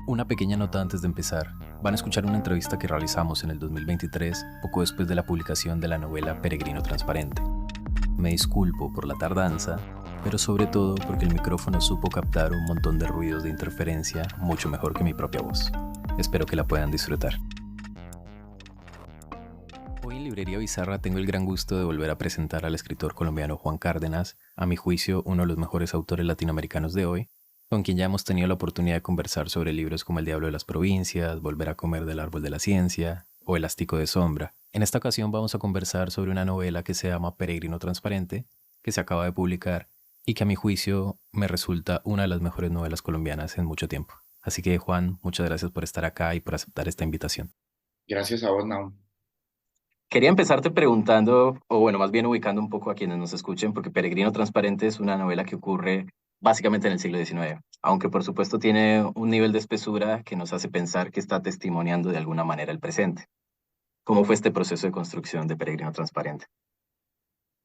Una pequeña nota antes de empezar. Van a escuchar una entrevista que realizamos en el 2023, poco después de la publicación de la novela Peregrino Transparente. Me disculpo por la tardanza, pero sobre todo porque el micrófono supo captar un montón de ruidos de interferencia mucho mejor que mi propia voz. Espero que la puedan disfrutar. Hoy en Librería Bizarra tengo el gran gusto de volver a presentar al escritor colombiano Juan Cárdenas, a mi juicio uno de los mejores autores latinoamericanos de hoy, con quien ya hemos tenido la oportunidad de conversar sobre libros como El Diablo de las Provincias, Volver a comer del árbol de la ciencia o El Astico de sombra. En esta ocasión vamos a conversar sobre una novela que se llama Peregrino Transparente, que se acaba de publicar y que a mi juicio me resulta una de las mejores novelas colombianas en mucho tiempo. Así que Juan, muchas gracias por estar acá y por aceptar esta invitación. Gracias a vos, Naum. Quería empezarte preguntando, o bueno, más bien ubicando un poco a quienes nos escuchen, porque Peregrino Transparente es una novela que ocurre básicamente en el siglo XIX, aunque por supuesto tiene un nivel de espesura que nos hace pensar que está testimoniando de alguna manera el presente. ¿Cómo fue este proceso de construcción de Peregrino Transparente?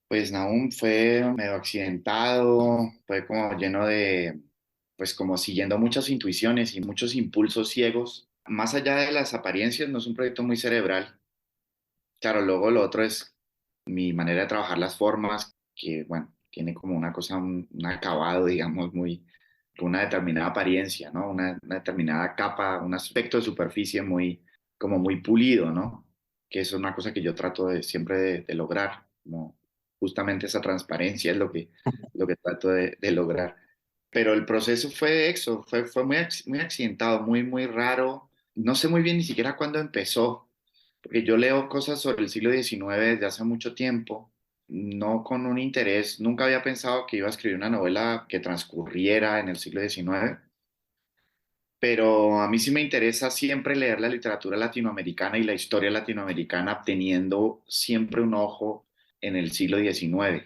Pues Naum fue medio accidentado, fue como lleno de, pues como siguiendo muchas intuiciones y muchos impulsos ciegos. Más allá de las apariencias, no es un proyecto muy cerebral. Claro, luego lo otro es mi manera de trabajar las formas, que bueno, tiene como una cosa, un acabado, digamos, muy, con una determinada apariencia, ¿no? Una determinada capa, un aspecto de superficie muy, como muy pulido, ¿no? Que es una cosa que yo trato de siempre de lograr, como justamente esa transparencia es lo que trato de lograr. Pero el proceso fue eso, fue muy, muy accidentado, muy, muy raro. No sé muy bien ni siquiera cuándo empezó, porque yo leo cosas sobre el siglo XIX desde hace mucho tiempo, no con un interés, nunca había pensado que iba a escribir una novela que transcurriera en el siglo XIX, pero a mí sí me interesa siempre leer la literatura latinoamericana y la historia latinoamericana teniendo siempre un ojo en el siglo XIX,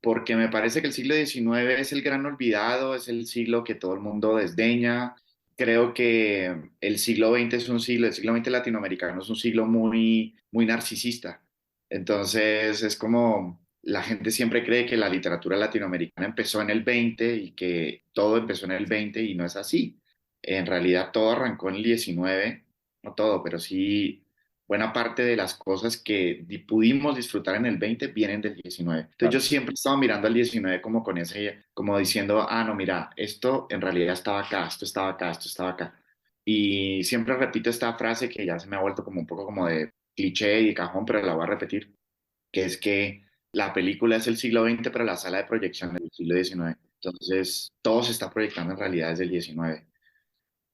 porque me parece que el siglo XIX es el gran olvidado, es el siglo que todo el mundo desdeña. Creo que el siglo XX es un siglo, el siglo XX latinoamericano es un siglo muy, muy narcisista. Entonces es como la gente siempre cree que la literatura latinoamericana empezó en el 20 y que todo empezó en el 20 y no es así. En realidad todo arrancó en el 19, no todo, pero sí buena parte de las cosas que pudimos disfrutar en el 20 vienen del 19. Entonces yo Claro. siempre estaba mirando al 19 como con ese, como diciendo, ah, no, mira, esto en realidad estaba acá, esto estaba acá, esto estaba acá. Y siempre repito esta frase que ya se me ha vuelto como un poco como de cliché y de cajón, pero la voy a repetir, que es que la película es el siglo XX, pero la sala de proyección es del siglo XIX. Entonces, todo se está proyectando en realidad desde el 19.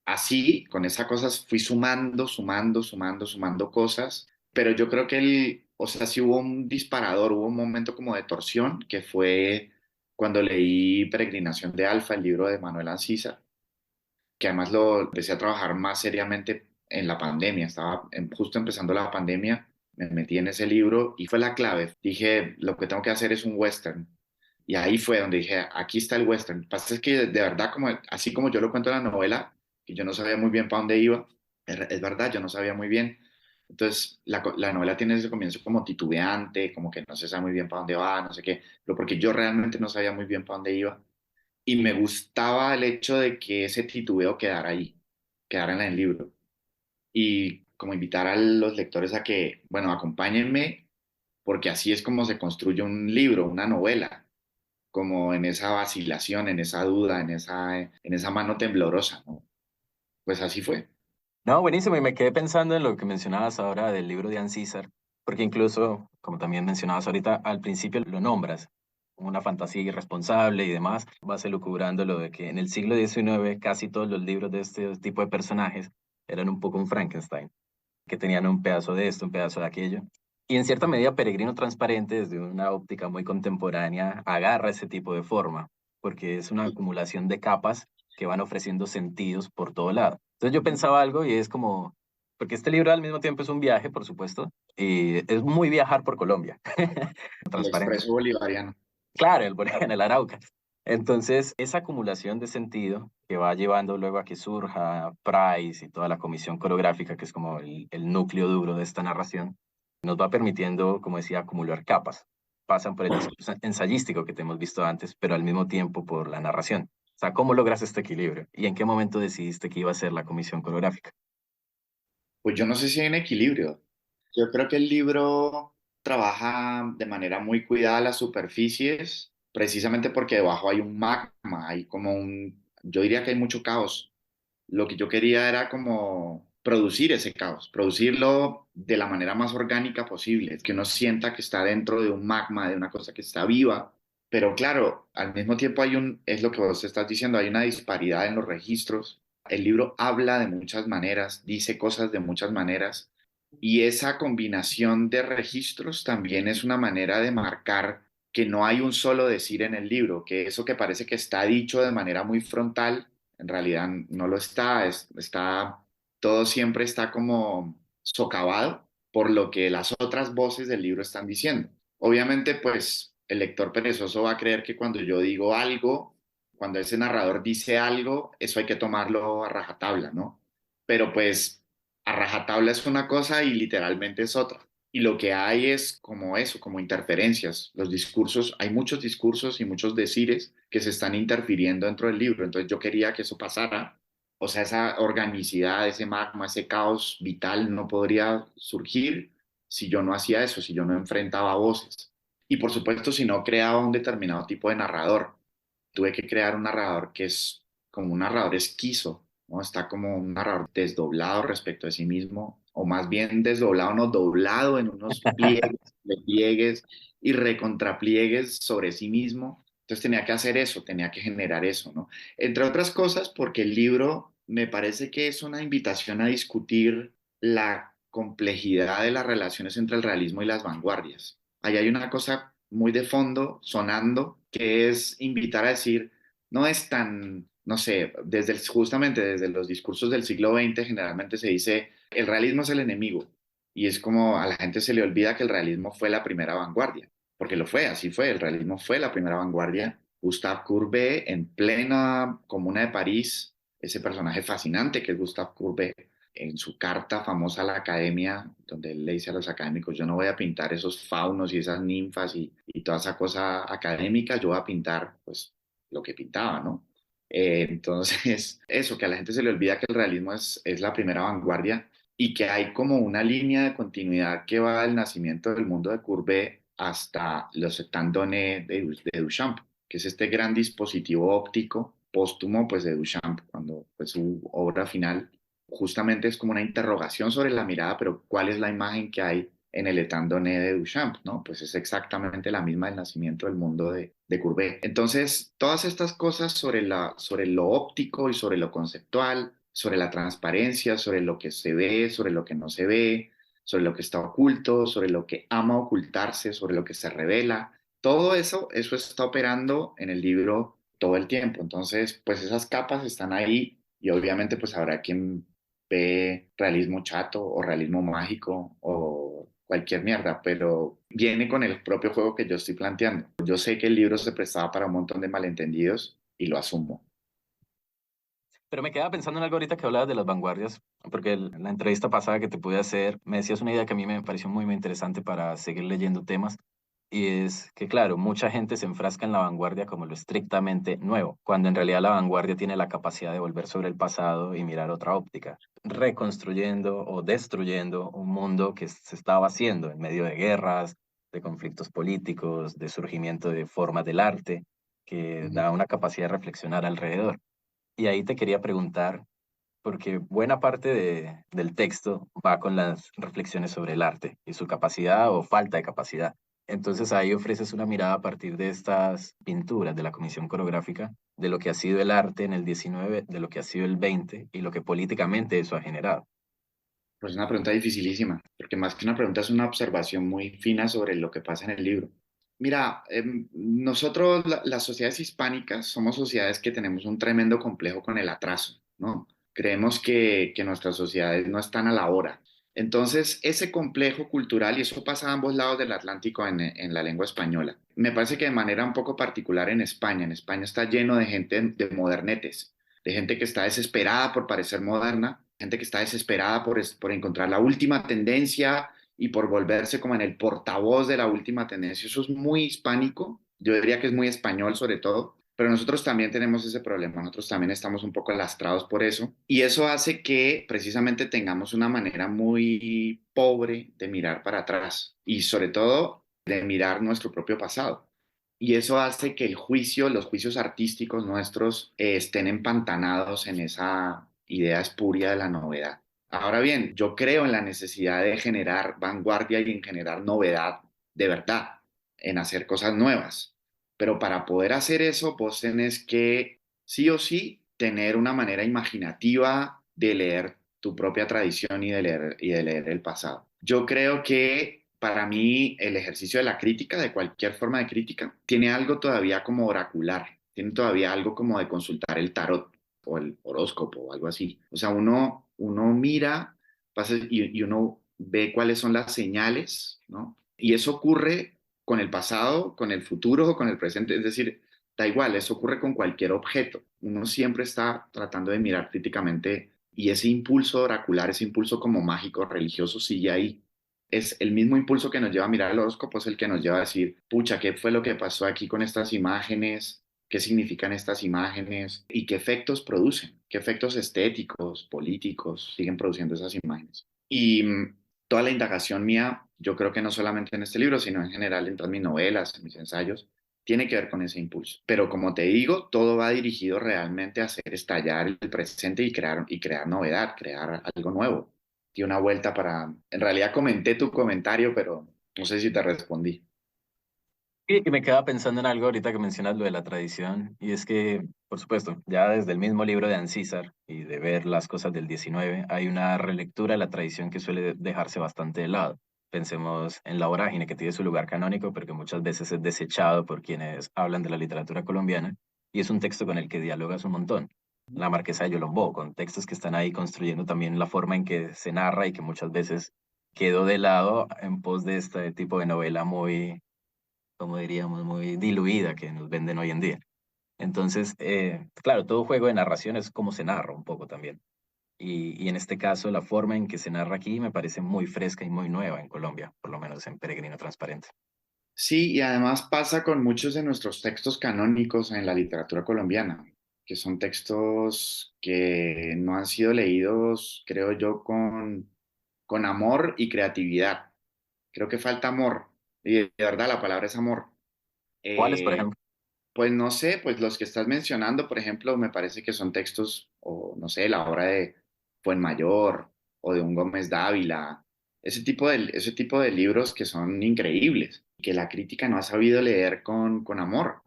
Así, con esas cosas fui sumando cosas, pero yo creo que o sea, sí hubo un disparador, hubo un momento como de torsión, que fue cuando leí Peregrinación de Alfa, el libro de Manuel Ancisa, que además lo empecé a trabajar más seriamente en la pandemia, estaba justo empezando la pandemia, me metí en ese libro y fue la clave. Dije, lo que tengo que hacer es un western. Y ahí fue donde dije, aquí está el western. Lo que pasa es que de verdad, como, así como yo lo cuento en la novela, que yo no sabía muy bien para dónde iba, es verdad, yo no sabía muy bien. Entonces, la novela tiene ese comienzo como titubeante, como que no se sabe muy bien para dónde va, no sé qué, pero porque yo realmente no sabía muy bien para dónde iba. Y me gustaba el hecho de que ese titubeo quedara ahí, quedara en el libro. Y como invitar a los lectores a que, bueno, acompáñenme, porque así es como se construye un libro, una novela, como en esa vacilación, en esa duda, en esa mano temblorosa, ¿no? Pues así fue. No, buenísimo, y me quedé pensando en lo que mencionabas ahora del libro de Anne César, porque incluso, como también mencionabas ahorita, al principio lo nombras, una fantasía irresponsable y demás, vas elucubrando lo de que en el siglo XIX casi todos los libros de este tipo de personajes eran un poco un Frankenstein, que tenían un pedazo de esto, un pedazo de aquello. Y en cierta medida, Peregrino Transparente, desde una óptica muy contemporánea, agarra ese tipo de forma, porque es una acumulación de capas que van ofreciendo sentidos por todo lado. Entonces yo pensaba algo y es como, porque este libro al mismo tiempo es un viaje, por supuesto, y es muy viajar por Colombia, El transparente. expreso bolivariano. Claro, el Bolívar en el Arauca. Entonces, esa acumulación de sentido que va llevando luego a que surja Price y toda la comisión coreográfica, que es como el núcleo duro de esta narración, nos va permitiendo, como decía, acumular capas pasan por el discurso ensayístico que te hemos visto antes, pero al mismo tiempo por la narración. O sea, ¿cómo logras este equilibrio? ¿Y en qué momento decidiste que iba a ser la comisión coreográfica? Pues yo no sé si hay un equilibrio. Yo creo que el libro trabaja de manera muy cuidada las superficies, precisamente porque debajo hay un magma, hay como yo diría que hay mucho caos. Lo que yo quería era como producir ese caos, producirlo de la manera más orgánica posible, que uno sienta que está dentro de un magma, de una cosa que está viva. Pero claro, al mismo tiempo es lo que vos estás diciendo, hay una disparidad en los registros. El libro habla de muchas maneras, dice cosas de muchas maneras, y esa combinación de registros también es una manera de marcar que no hay un solo decir en el libro, que eso que parece que está dicho de manera muy frontal, en realidad no lo está, todo siempre está como socavado por lo que las otras voces del libro están diciendo. Obviamente, pues el lector perezoso va a creer que cuando yo digo algo, cuando ese narrador dice algo, eso hay que tomarlo a rajatabla, ¿no? Pero pues a rajatabla es una cosa y literalmente es otra. Y lo que hay es como eso, como interferencias. Los discursos, hay muchos discursos y muchos decires que se están interfiriendo dentro del libro. Entonces yo quería que eso pasara. O sea, esa organicidad, ese magma, ese caos vital no podría surgir si yo no hacía eso, si yo no enfrentaba voces. Y por supuesto, si no creaba un determinado tipo de narrador. Tuve que crear un narrador que es como un narrador esquizo, ¿no? Está como un narrador desdoblado respecto a sí mismo, o más bien desdoblado, no doblado en unos pliegues, de pliegues y recontrapliegues sobre sí mismo. Entonces tenía que hacer eso, tenía que generar eso, ¿no? Entre otras cosas, porque el libro me parece que es una invitación a discutir la complejidad de las relaciones entre el realismo y las vanguardias. Ahí hay una cosa muy de fondo, sonando, que es invitar a decir, no es tan, no sé, justamente desde los discursos del siglo XX generalmente se dice, el realismo es el enemigo, y es como a la gente se le olvida que el realismo fue la primera vanguardia, porque lo fue, así fue, el realismo fue la primera vanguardia. Gustave Courbet en plena Comuna de París, ese personaje fascinante que es Gustave Courbet, en su carta famosa a la academia, donde él le dice a los académicos, yo no voy a pintar esos faunos y esas ninfas y toda esa cosa académica, yo voy a pintar pues lo que pintaba, ¿no? Entonces, eso, que a la gente se le olvida que el realismo es la primera vanguardia y que hay como una línea de continuidad que va del nacimiento del mundo de Courbet hasta los Etandones de Duchamp, que es este gran dispositivo óptico póstumo pues, de Duchamp, cuando pues, su obra final justamente es como una interrogación sobre la mirada, pero ¿cuál es la imagen que hay en el État donné de Duchamp? ¿No? Pues es exactamente la misma del nacimiento del mundo de Courbet. Entonces, todas estas cosas sobre lo óptico y sobre lo conceptual, sobre la transparencia, sobre lo que se ve, sobre lo que no se ve, sobre lo que está oculto, sobre lo que ama ocultarse, sobre lo que se revela, todo eso está operando en el libro todo el tiempo. Entonces, pues esas capas están ahí y obviamente pues habrá quien ve realismo chato o realismo mágico o cualquier mierda, pero viene con el propio juego que yo estoy planteando. Yo sé que el libro se prestaba para un montón de malentendidos y lo asumo. Pero me quedaba pensando en algo ahorita que hablabas de las vanguardias, porque la entrevista pasada que te pude hacer, me decías una idea que a mí me pareció muy, muy interesante para seguir leyendo temas, y es que, claro, mucha gente se enfrasca en la vanguardia como lo estrictamente nuevo, cuando en realidad la vanguardia tiene la capacidad de volver sobre el pasado y mirar otra óptica, reconstruyendo o destruyendo un mundo que se estaba haciendo en medio de guerras, de conflictos políticos, de surgimiento de formas del arte, que Ujú. da una capacidad de reflexionar alrededor. Y ahí te quería preguntar, porque buena parte del texto va con las reflexiones sobre el arte y su capacidad o falta de capacidad. Entonces ahí ofreces una mirada a partir de estas pinturas de la Comisión Coreográfica, de lo que ha sido el arte en el 19, de lo que ha sido el 20 y lo que políticamente eso ha generado. Pues es una pregunta dificilísima, porque más que una pregunta es una observación muy fina sobre lo que pasa en el libro. Mira, nosotros, las sociedades hispánicas, somos sociedades que tenemos un tremendo complejo con el atraso, ¿no? Creemos que nuestras sociedades no están a la hora. Entonces, ese complejo cultural, y eso pasa a ambos lados del Atlántico en la lengua española, me parece que de manera un poco particular en España está lleno de gente de modernetes, de gente que está desesperada por parecer moderna, gente que está desesperada por encontrar la última tendencia y por volverse como en el portavoz de la última tendencia. Eso es muy hispánico, yo diría que es muy español sobre todo, pero nosotros también tenemos ese problema, nosotros también estamos un poco lastrados por eso y eso hace que precisamente tengamos una manera muy pobre de mirar para atrás y sobre todo de mirar nuestro propio pasado. Y eso hace que el juicio, los juicios artísticos nuestros estén empantanados en esa idea espuria de la novedad. Ahora bien, yo creo en la necesidad de generar vanguardia y en generar novedad de verdad, en hacer cosas nuevas. Pero para poder hacer eso, vos tenés que sí o sí tener una manera imaginativa de leer tu propia tradición y de leer el pasado. Yo creo que para mí el ejercicio de la crítica, de cualquier forma de crítica, tiene algo todavía como oracular, tiene todavía algo como de consultar el tarot o el horóscopo o algo así. O sea, uno mira pasa, y uno ve cuáles son las señales, ¿no? Y eso ocurre con el pasado, con el futuro, con el presente, es decir, da igual, eso ocurre con cualquier objeto. Uno siempre está tratando de mirar críticamente y ese impulso oracular, ese impulso como mágico, religioso, sigue ahí. Es el mismo impulso que nos lleva a mirar el horóscopo, es el que nos lleva a decir, pucha, ¿qué fue lo que pasó aquí con estas imágenes? ¿Qué significan estas imágenes? ¿Y qué efectos producen? ¿Qué efectos estéticos, políticos siguen produciendo esas imágenes? Y toda la indagación mía, yo creo que no solamente en este libro, sino en general en todas mis novelas, en mis ensayos, tiene que ver con ese impulso. Pero como te digo, todo va dirigido realmente a hacer estallar el presente y crear novedad, crear algo nuevo. Y una vuelta para... En realidad comenté tu comentario, pero no sé si te respondí. Y me quedaba pensando en algo ahorita que mencionas lo de la tradición, y es que, por supuesto, ya desde el mismo libro de Ancísar y de ver las cosas del 19, hay una relectura de la tradición que suele dejarse bastante de lado. Pensemos en La Vorágine, que tiene su lugar canónico, pero que muchas veces es desechado por quienes hablan de la literatura colombiana, y es un texto con el que dialogas un montón. La Marquesa de Yolombó, con textos que están ahí construyendo también la forma en que se narra y que muchas veces quedó de lado en pos de este tipo de novela muy, como diríamos, muy diluida que nos venden hoy en día. Entonces, claro, todo juego de narración es como se narra un poco también. Y en este caso, la forma en que se narra aquí me parece muy fresca y muy nueva en Colombia, por lo menos en Peregrino Transparente. Sí, y además pasa con muchos de nuestros textos canónicos en la literatura colombiana, que son textos que no han sido leídos, creo yo, con amor y creatividad. Creo que falta amor, y de verdad la palabra es amor. ¿Cuáles, por Eh, ejemplo? pues no sé, pues los que estás mencionando, por ejemplo, me parece que son textos, o no sé, la obra de Fuenmayor o de un Gómez Dávila, ese tipo de libros que son increíbles, que la crítica no ha sabido leer con amor,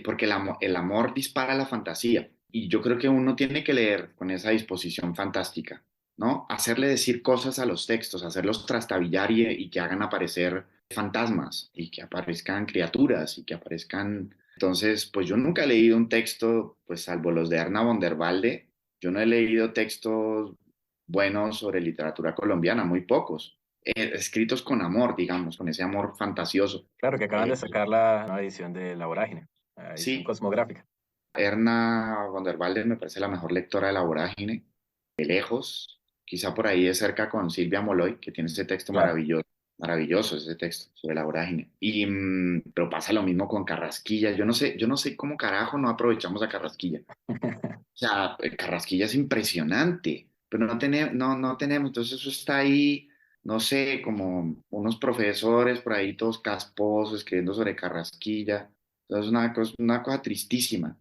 porque el amor dispara la fantasía, y yo creo que uno tiene que leer con esa disposición fantástica, ¿no? Hacerle decir cosas a los textos, hacerlos trastabillar y que hagan aparecer fantasmas y que aparezcan criaturas y que aparezcan... Entonces, pues yo nunca he leído un texto, pues salvo los de Erna von der Walde, yo no he leído textos buenos sobre literatura colombiana, muy pocos, escritos con amor, digamos, con ese amor fantasioso. Claro, que acaban Eh, de sacar la nueva edición de La Vorágine, la edición sí, cosmográfica. Erna von der Walde me parece la mejor lectora de La Vorágine, de lejos, quizá por ahí de cerca con Silvia Moloy, que tiene ese texto Claro. maravilloso, maravilloso ese texto sobre La Vorágine. Pero pasa lo mismo con Carrasquilla, yo no sé cómo carajo no aprovechamos a Carrasquilla. O sea, Carrasquilla es impresionante, pero no tenemos, entonces eso está ahí, no sé, como unos profesores por ahí todos casposos escribiendo sobre Carrasquilla. Entonces es una cosa tristísima.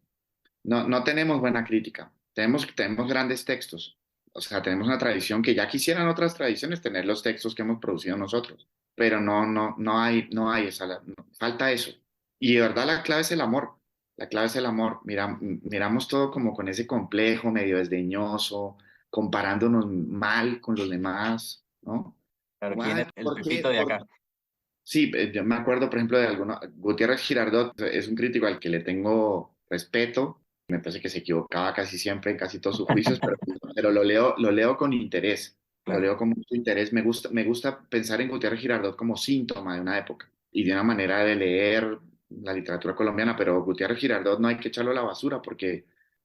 No tenemos buena crítica. Tenemos grandes textos. O sea, tenemos una tradición que ya quisieran otras tradiciones tener los textos que hemos producido nosotros. Pero no hay esa, falta eso. Y de verdad la clave es el amor. La clave es el amor. Miramos todo como con ese complejo medio desdeñoso, comparándonos mal con los demás, ¿no? Claro, Como, ¿quién "Ay, es el ¿por Pepito qué? de acá? Sí, yo me acuerdo, por ejemplo, de alguno, Gutiérrez Girardot es un crítico al que le tengo respeto, me parece que se equivocaba casi siempre en casi todos sus juicios, pero lo leo con interés, lo Claro. leo con mucho interés, me gusta pensar en Gutiérrez Girardot como síntoma de una época y de una manera de leer la literatura colombiana, pero Gutiérrez Girardot no hay que echarlo a la basura porque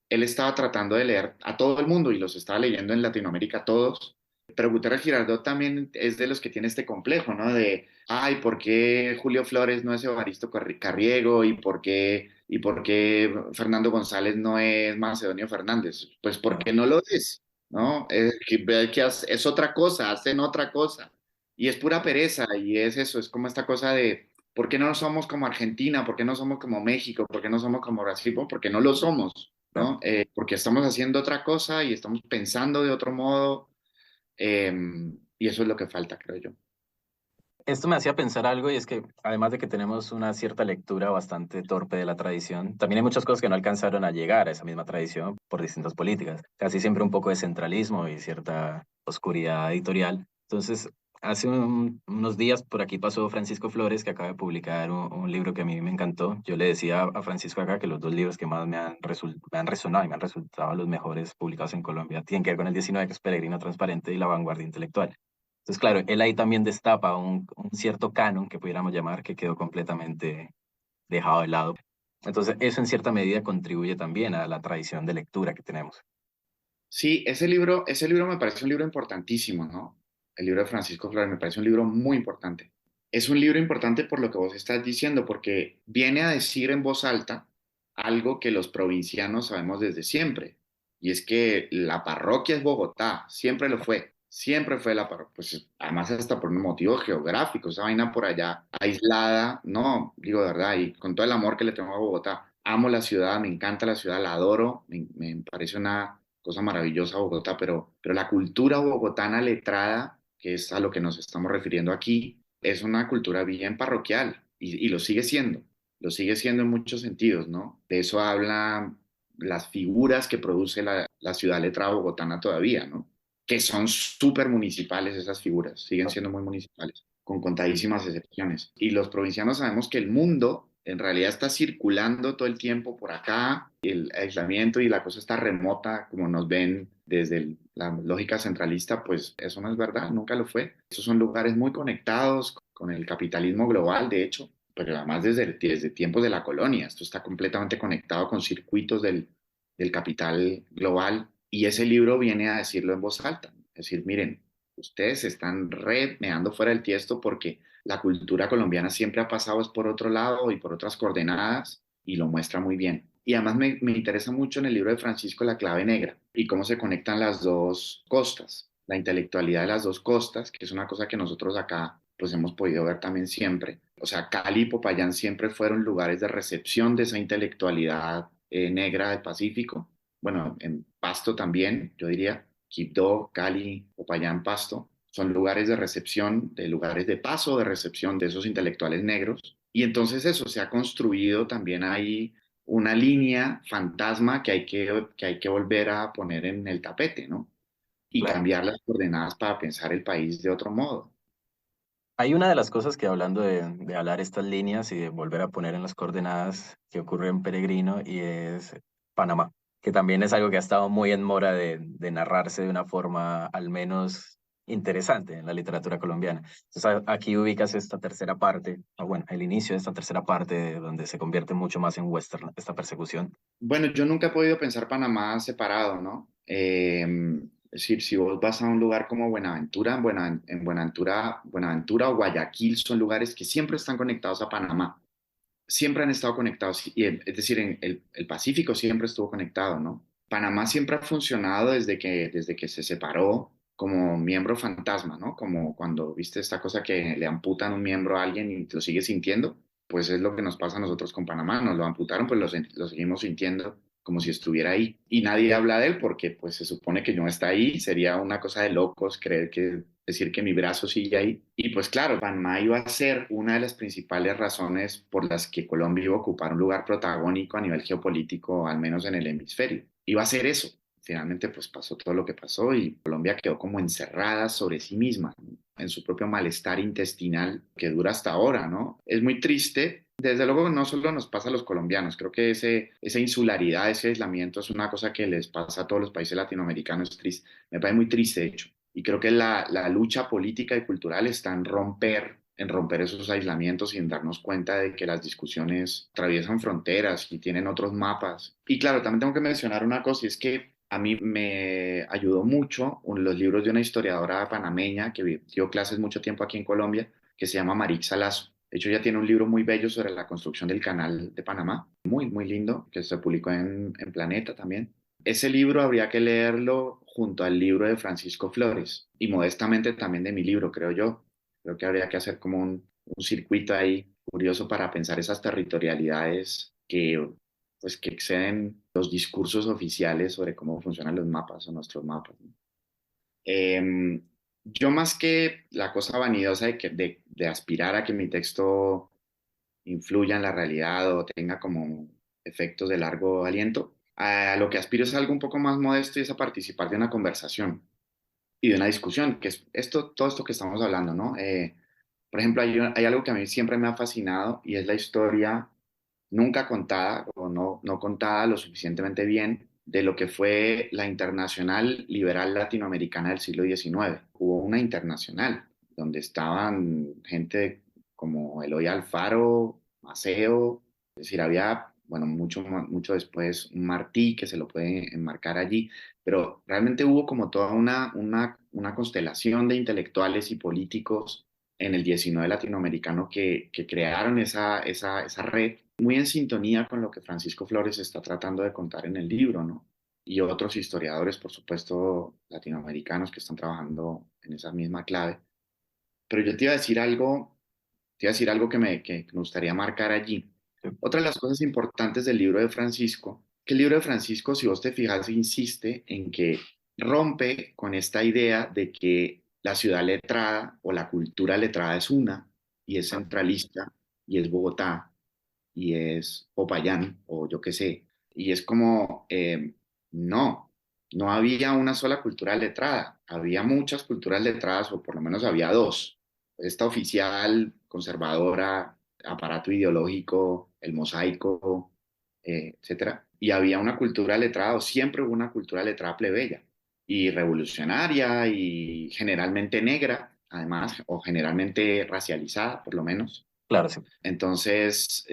él estaba tratando de leer a todo el mundo y los estaba leyendo en Latinoamérica a todos Pero Gutiérrez Girardot también es de los que tiene este complejo, ¿no? De, ay, ¿por qué Julio Flores no es Evaristo Carriego? ¿Y por qué Fernando González no es Macedonio Fernández? Pues porque no lo es, ¿no? Es otra cosa, hacen otra cosa. Y es pura pereza, y es eso, es como esta cosa de, ¿por qué no somos como Argentina? ¿Por qué no somos como México? ¿Por qué no somos como Brasil? Bueno, porque no lo somos, ¿no? Porque estamos haciendo otra cosa y estamos pensando de otro modo. Y eso es lo que falta, creo yo. Esto me hacía pensar algo y es que además de que tenemos una cierta lectura bastante torpe de la tradición, también hay muchas cosas que no alcanzaron a llegar a esa misma tradición por distintas políticas. Casi siempre un poco de centralismo y cierta oscuridad editorial. Entonces, hace unos días por aquí pasó Francisco Flores, que acaba de publicar un libro que a mí me encantó. Yo le decía a Francisco acá que los dos libros que más me han resonado y me han resultado los mejores publicados en Colombia tienen que ver con el 19, que es Peregrino Transparente, y La Vanguardia Intelectual. Entonces, claro, él ahí también destapa un cierto canon que pudiéramos llamar que quedó completamente dejado de lado. Entonces, eso en cierta medida contribuye también a la tradición de lectura que tenemos. Sí, ese libro me parece un libro importantísimo, ¿no? El libro de Francisco Flores me parece un libro muy importante. Es un libro importante por lo que vos estás diciendo, porque viene a decir en voz alta algo que los provincianos sabemos desde siempre, y es que la parroquia es Bogotá, siempre fue la parroquia, pues además hasta por un motivo geográfico, esa vaina por allá aislada, no, digo de verdad, y con todo el amor que le tengo a Bogotá, amo la ciudad, me encanta la ciudad, la adoro, me parece una cosa maravillosa Bogotá, pero la cultura bogotana letrada, que es a lo que nos estamos refiriendo aquí, es una cultura bien parroquial y lo sigue siendo en muchos sentidos, ¿no? De eso hablan las figuras que produce la ciudad letrada bogotana todavía, ¿no? Que son súper municipales esas figuras, siguen siendo muy municipales, con contadísimas excepciones. Y los provincianos sabemos que el mundo en realidad está circulando todo el tiempo por acá, el aislamiento y la cosa está remota, como nos ven desde la lógica centralista, pues eso no es verdad, nunca lo fue. Esos son lugares muy conectados con el capitalismo global, de hecho, pero además desde tiempos de la colonia, esto está completamente conectado con circuitos del capital global y ese libro viene a decirlo en voz alta, es decir, miren, ustedes están meando fuera del tiesto porque la cultura colombiana siempre ha pasado es por otro lado y por otras coordenadas y lo muestra muy bien. Y además me interesa mucho en el libro de Francisco La clave negra y cómo se conectan las dos costas, la intelectualidad de las dos costas, que es una cosa que nosotros acá pues hemos podido ver también siempre. O sea, Cali y Popayán siempre fueron lugares de recepción de esa intelectualidad negra del Pacífico. Bueno, en Pasto también, yo diría, Quibdó, Cali, Popayán, Pasto, son lugares de recepción, de lugares de paso, de recepción de esos intelectuales negros. Y entonces eso, se ha construido también ahí una línea fantasma que hay que volver a poner en el tapete, ¿no? Y Claro. cambiar las coordenadas para pensar el país de otro modo. Hay una de las cosas que hablando de hablar estas líneas y de volver a poner en las coordenadas que ocurre en Peregrino y es Panamá, que también es algo que ha estado muy en mora de narrarse de una forma al menos interesante en la literatura colombiana. Entonces aquí ubicas esta tercera parte, o bueno, el inicio de esta tercera parte donde se convierte mucho más en western esta persecución. Bueno, yo nunca he podido pensar Panamá separado, ¿no? Es decir, si vos vas a un lugar como Buenaventura, Buenaventura o Guayaquil son lugares que siempre están conectados a Panamá, siempre han estado conectados, es decir, el Pacífico siempre estuvo conectado, ¿no? Panamá siempre ha funcionado desde que se separó como miembro fantasma, ¿no? Como cuando viste esta cosa que le amputan un miembro a alguien y lo sigue sintiendo, pues es lo que nos pasa a nosotros con Panamá, nos lo amputaron, pues lo seguimos sintiendo como si estuviera ahí. Y nadie habla de él porque pues se supone que no está ahí, sería una cosa de locos creer que decir que mi brazo sigue ahí. Y pues claro, Panamá iba a ser una de las principales razones por las que Colombia iba a ocupar un lugar protagónico a nivel geopolítico, al menos en el hemisferio. Iba a ser eso. Finalmente pues pasó todo lo que pasó y Colombia quedó como encerrada sobre sí misma, ¿no? En su propio malestar intestinal que dura hasta ahora, ¿no? Es muy triste. Desde luego no solo nos pasa a los colombianos, creo que esa insularidad, ese aislamiento es una cosa que les pasa a todos los países latinoamericanos, es triste. Me parece muy triste, de hecho. Y creo que la lucha política y cultural está en romper esos aislamientos y en darnos cuenta de que las discusiones atraviesan fronteras y tienen otros mapas. Y claro, también tengo que mencionar una cosa, y es que A mí me ayudó mucho los libros de una historiadora panameña que dio clases mucho tiempo aquí en Colombia, que se llama Marixa Lazo. De hecho, ella tiene un libro muy bello sobre la construcción del canal de Panamá, muy, muy lindo, que se publicó en Planeta también. Ese libro habría que leerlo junto al libro de Francisco Flores y modestamente también de mi libro, creo yo. Creo que habría que hacer como un circuito ahí curioso para pensar esas territorialidades pues, que exceden los discursos oficiales sobre cómo funcionan los mapas o nuestros mapas, ¿no? Yo más que la cosa vanidosa de aspirar a que mi texto influya en la realidad o tenga como efectos de largo aliento, a lo que aspiro es algo un poco más modesto y es a participar de una conversación y de una discusión, que es todo esto que estamos hablando, ¿no? Por ejemplo, hay algo que a mí siempre me ha fascinado y es la historia nunca contada o no contada lo suficientemente bien de lo que fue la Internacional Liberal Latinoamericana del siglo XIX. Hubo una internacional donde estaban gente como Eloy Alfaro, Maceo, es decir, había, bueno, mucho después un Martí que se lo puede enmarcar allí, pero realmente hubo como toda una constelación de intelectuales y políticos en el 19 latinoamericano que crearon esa red muy en sintonía con lo que Francisco Flores está tratando de contar en el libro, ¿no? Y otros historiadores, por supuesto, latinoamericanos que están trabajando en esa misma clave. Pero yo te iba a decir algo que me gustaría marcar allí. Sí, Otra de las cosas importantes del libro de Francisco, que el libro de Francisco, si vos te fijas, insiste en que rompe con esta idea de que la ciudad letrada o la cultura letrada es una y es claro, centralista y es Bogotá y es Popayán o yo qué sé. Y es como, no, no había una sola cultura letrada, había muchas culturas letradas o por lo menos había dos. Esta oficial, conservadora, aparato ideológico, el mosaico, etcétera. Y había una cultura letrada, o siempre hubo una cultura letrada plebeya y revolucionaria y generalmente negra, además, o generalmente racializada, por lo menos. claro, sí. Entonces,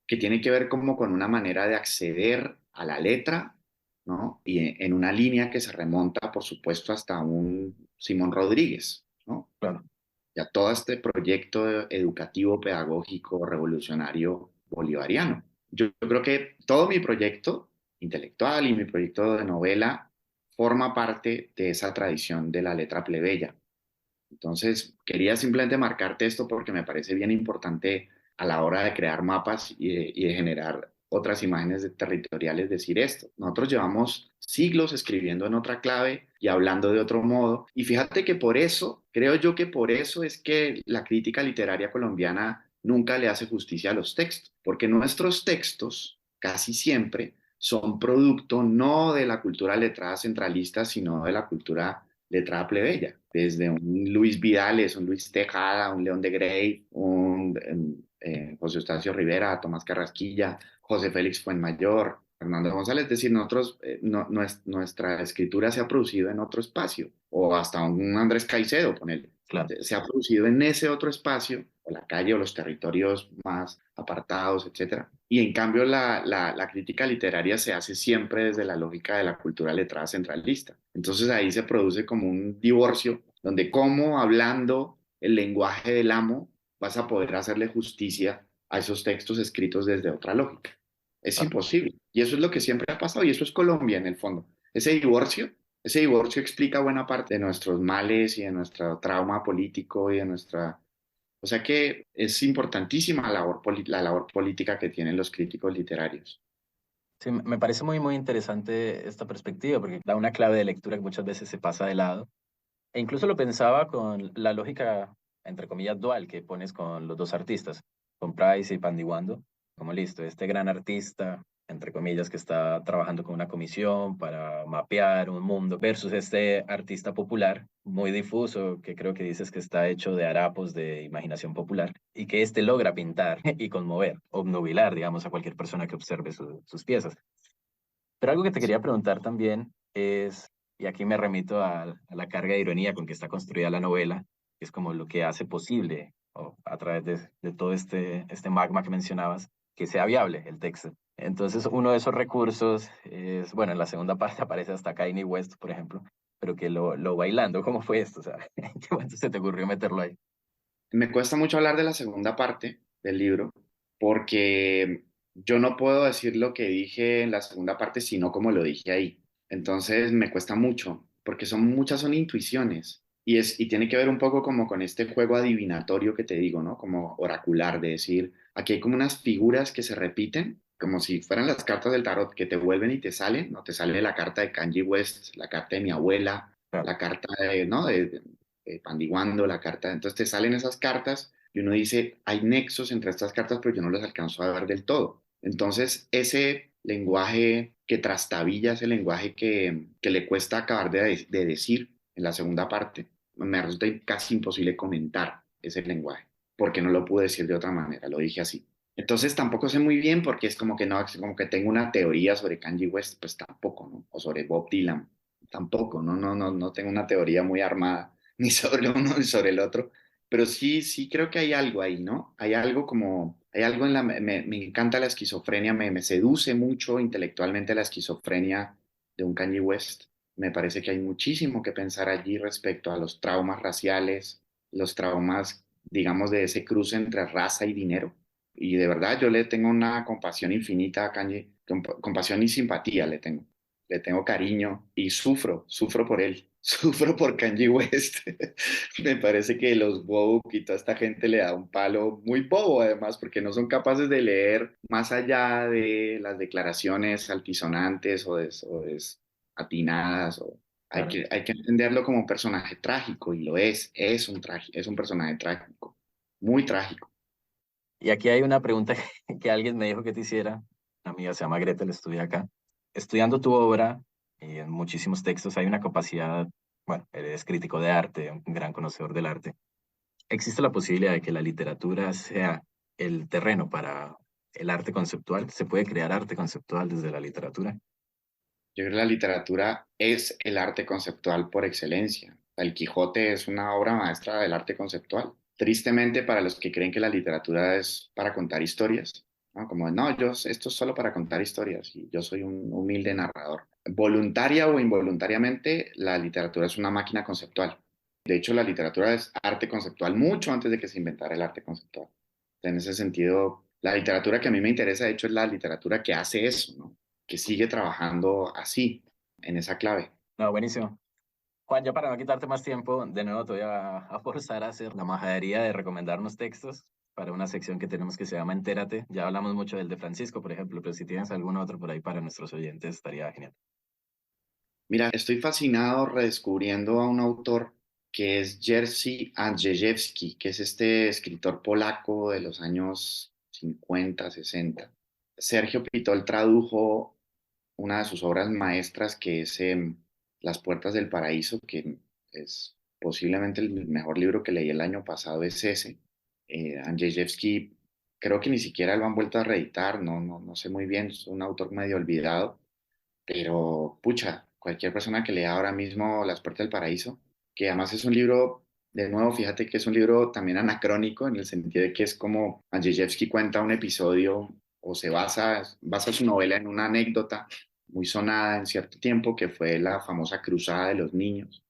que tiene que ver como con una manera de acceder a la letra, ¿no? Y en una línea que se remonta, por supuesto, hasta un Simón Rodríguez, ¿no? Claro. Y a todo este proyecto educativo, pedagógico, revolucionario bolivariano. Yo creo que todo mi proyecto intelectual y mi proyecto de novela forma parte de esa tradición de la letra plebeya. Entonces, quería simplemente marcarte esto porque me parece bien importante a la hora de crear mapas y de generar otras imágenes territoriales, decir esto. Nosotros llevamos siglos escribiendo en otra clave y hablando de otro modo. Y fíjate que por eso, creo yo que por eso es que la crítica literaria colombiana nunca le hace justicia a los textos, porque nuestros textos casi siempre son producto no de la cultura letrada centralista, sino de la cultura letrada plebeya, desde un Luis Vidales, un Luis Tejada, un León de Grey, un José Eustacio Rivera, Tomás Carrasquilla, José Félix Fuenmayor, Fernando González, es decir, nosotros, nuestra escritura se ha producido en otro espacio, o hasta un Andrés Caicedo, ponele, Claro. se ha producido en ese otro espacio, o la calle o los territorios más apartados, etcétera. Y en cambio la crítica literaria se hace siempre desde la lógica de la cultura letrada centralista. Entonces ahí se produce como un divorcio donde como hablando el lenguaje del amo vas a poder hacerle justicia a esos textos escritos desde otra lógica. Es Claro. imposible. Y eso es lo que siempre ha pasado y eso es Colombia en el fondo. Ese divorcio explica buena parte de nuestros males y de nuestro trauma político y de nuestra... O sea que es importantísima la labor política que tienen los críticos literarios. Sí, me parece muy, muy interesante esta perspectiva porque da una clave de lectura que muchas veces se pasa de lado. E incluso lo pensaba con la lógica, entre comillas, dual que pones con los dos artistas, con Price y Pandiwando. Como listo, este gran artista, entre comillas, que está trabajando con una comisión para mapear un mundo, versus este artista popular, muy difuso, que creo que dices que está hecho de harapos de imaginación popular, y que este logra pintar y conmover, obnubilar, digamos, a cualquier persona que observe sus piezas. Pero algo que te quería preguntar también es, y aquí me remito a la carga de ironía con que está construida la novela, que es como lo que hace posible, o a través de todo este magma que mencionabas, que sea viable el texto. Entonces, uno de esos recursos es, bueno, en la segunda parte aparece hasta Kanye West, por ejemplo, pero que lo bailando, ¿cómo fue esto? O sea, ¿en qué momento se te ocurrió meterlo ahí? Me cuesta mucho hablar de la segunda parte del libro porque yo no puedo decir lo que dije en la segunda parte sino como lo dije ahí. Entonces me cuesta mucho porque son intuiciones y tiene que ver un poco como con este juego adivinatorio que te digo, ¿no? Como oracular, de decir, aquí hay como unas figuras que se repiten, como si fueran las cartas del tarot que te vuelven y te salen, ¿no? Te sale la carta de Kanye West, la carta de mi abuela, Claro. la carta de, ¿no? Pandiguando la carta. Entonces te salen esas cartas y uno dice, hay nexos entre estas cartas, pero yo no las alcanzo a ver del todo. Entonces, ese lenguaje que trastabilla, ese lenguaje que le cuesta acabar de decir en la segunda parte, me resulta casi imposible comentar ese lenguaje, porque no lo pude decir de otra manera, lo dije así. Entonces tampoco sé muy bien porque es como que no, es como que tengo una teoría sobre Kanye West, pues tampoco, ¿no? O sobre Bob Dylan, tampoco, no tengo una teoría muy armada, ni sobre uno ni sobre el otro, pero sí creo que hay algo ahí, ¿no? Hay algo como, hay algo me encanta la esquizofrenia, me seduce mucho intelectualmente la esquizofrenia de un Kanye West. Me parece que hay muchísimo que pensar allí respecto a los traumas raciales, los traumas, digamos, de ese cruce entre raza y dinero. Y de verdad yo le tengo una compasión infinita a Kanye, compasión y simpatía le tengo cariño y sufro por él, sufro por Kanye West. Me parece que los woke y toda esta gente le da un palo muy bobo además, porque no son capaces de leer más allá de las declaraciones altisonantes o atinadas. Claro. Hay que entenderlo como un personaje trágico y lo es es un personaje trágico, muy trágico. Y aquí hay una pregunta que alguien me dijo que te hiciera. Una amiga se llama Gretel, estudia acá. Estudiando tu obra y en muchísimos textos hay una capacidad, bueno, eres crítico de arte, un gran conocedor del arte. ¿Existe la posibilidad de que la literatura sea el terreno para el arte conceptual? ¿Se puede crear arte conceptual desde la literatura? Yo creo que la literatura es el arte conceptual por excelencia. El Quijote es una obra maestra del arte conceptual. Tristemente, para los que creen que la literatura es para contar historias, ¿no? Como, no, esto es solo para contar historias y yo soy un humilde narrador. Voluntaria o involuntariamente, la literatura es una máquina conceptual. De hecho, la literatura es arte conceptual mucho antes de que se inventara el arte conceptual. En ese sentido, la literatura que a mí me interesa, de hecho, es la literatura que hace eso, ¿no? Que sigue trabajando así, en esa clave. No, buenísimo. Juan, ya para no quitarte más tiempo, de nuevo te voy a forzar a hacer la majadería de recomendarnos textos para una sección que tenemos que se llama Entérate. Ya hablamos mucho del de Francisco, por ejemplo, pero si tienes algún otro por ahí para nuestros oyentes, estaría genial. Mira, estoy fascinado redescubriendo a un autor que es Jerzy Andrzejewski, que es este escritor polaco de los años 50, 60. Sergio Pitol tradujo una de sus obras maestras, que es Las Puertas del Paraíso, que es posiblemente el mejor libro que leí el año pasado, es ese. Andrzejewski, creo que ni siquiera lo han vuelto a reeditar, no sé muy bien, es un autor medio olvidado, pero pucha, cualquier persona que lea ahora mismo Las Puertas del Paraíso, que además es un libro, de nuevo, fíjate que es un libro también anacrónico en el sentido de que es como Andrzejewski cuenta un episodio o basa su novela en una anécdota muy sonada en cierto tiempo, que fue la famosa cruzada de los niños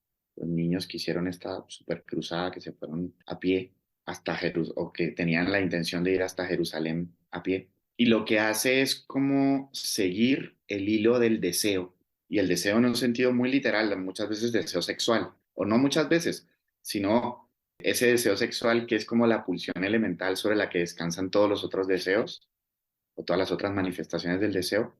que hicieron esta super cruzada, que se fueron a pie hasta o que tenían la intención de ir hasta Jerusalén a pie. Y lo que hace es como seguir el hilo del deseo, y el deseo en un sentido muy literal, muchas veces deseo sexual, o no muchas veces, sino ese deseo sexual que es como la pulsión elemental sobre la que descansan todos los otros deseos o todas las otras manifestaciones del deseo,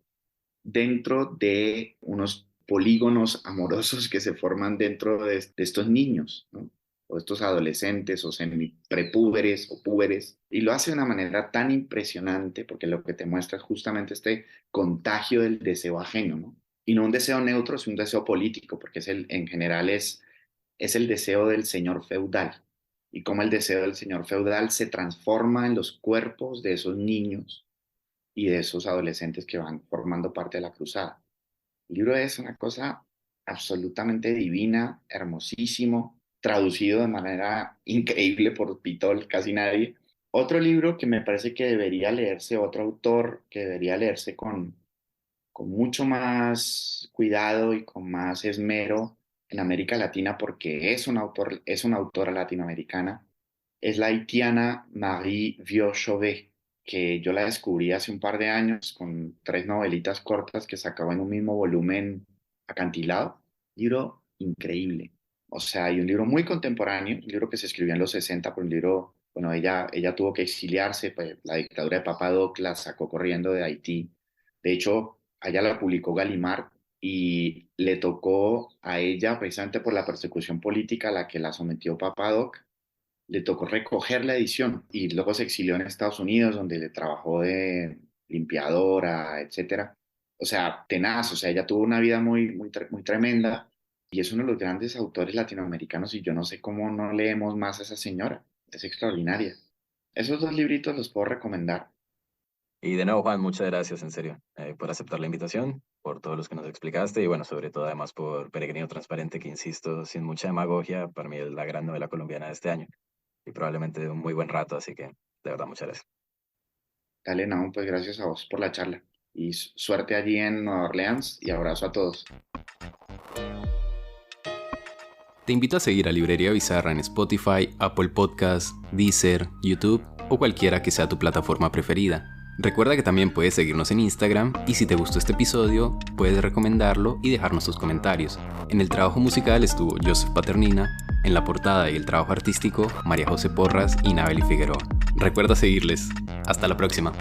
dentro de unos polígonos amorosos que se forman dentro de estos niños, ¿no? O estos adolescentes o semi-prepúberes o púberes, y lo hace de una manera tan impresionante porque lo que te muestra es justamente este contagio del deseo ajeno, ¿no? Y no un deseo neutro, es un deseo político, porque en general es el deseo del señor feudal, y cómo el deseo del señor feudal se transforma en los cuerpos de esos niños y de esos adolescentes que van formando parte de la cruzada. El libro es una cosa absolutamente divina, hermosísimo, traducido de manera increíble por Pitol, casi nadie. Otro libro que me parece que debería leerse, otro autor que debería leerse con mucho más cuidado y con más esmero en América Latina, porque es una autora latinoamericana, es la haitiana Marie Vieux Chauvet, que yo la descubrí hace un par de años con 3 novelitas cortas que sacaba en un mismo volumen acantilado. Libro increíble. O sea, hay un libro muy contemporáneo, un libro que se escribió en los 60, pero un libro, bueno, ella tuvo que exiliarse, pues la dictadura de Papa Doc la sacó corriendo de Haití. De hecho, allá la publicó Gallimard y le tocó a ella, precisamente por la persecución política a la que la sometió Papa Doc, le tocó recoger la edición y luego se exilió en Estados Unidos, donde le trabajó de limpiadora, etcétera. O sea, tenaz, o sea, ella tuvo una vida muy tremenda y es uno de los grandes autores latinoamericanos y yo no sé cómo no leemos más a esa señora. Es extraordinaria. Esos 2 libritos los puedo recomendar. Y de nuevo, Juan, muchas gracias, en serio, por aceptar la invitación, por todos los que nos explicaste y bueno, sobre todo además por Peregrino Transparente, que insisto, sin mucha demagogia, para mí es la gran novela colombiana de este año y probablemente de un muy buen rato, así que de verdad, muchas gracias. Dale, Naum, pues gracias a vos por la charla y suerte allí en Nueva Orleans y abrazo a todos. Te invito a seguir a Librería Bizarra en Spotify, Apple Podcasts, Deezer, YouTube o cualquiera que sea tu plataforma preferida. Recuerda que también puedes seguirnos en Instagram y si te gustó este episodio, puedes recomendarlo y dejarnos tus comentarios. En el trabajo musical estuvo Joseph Paternina, en la portada y el trabajo artístico María José Porras y Nabeli Figueroa. Recuerda seguirles. Hasta la próxima.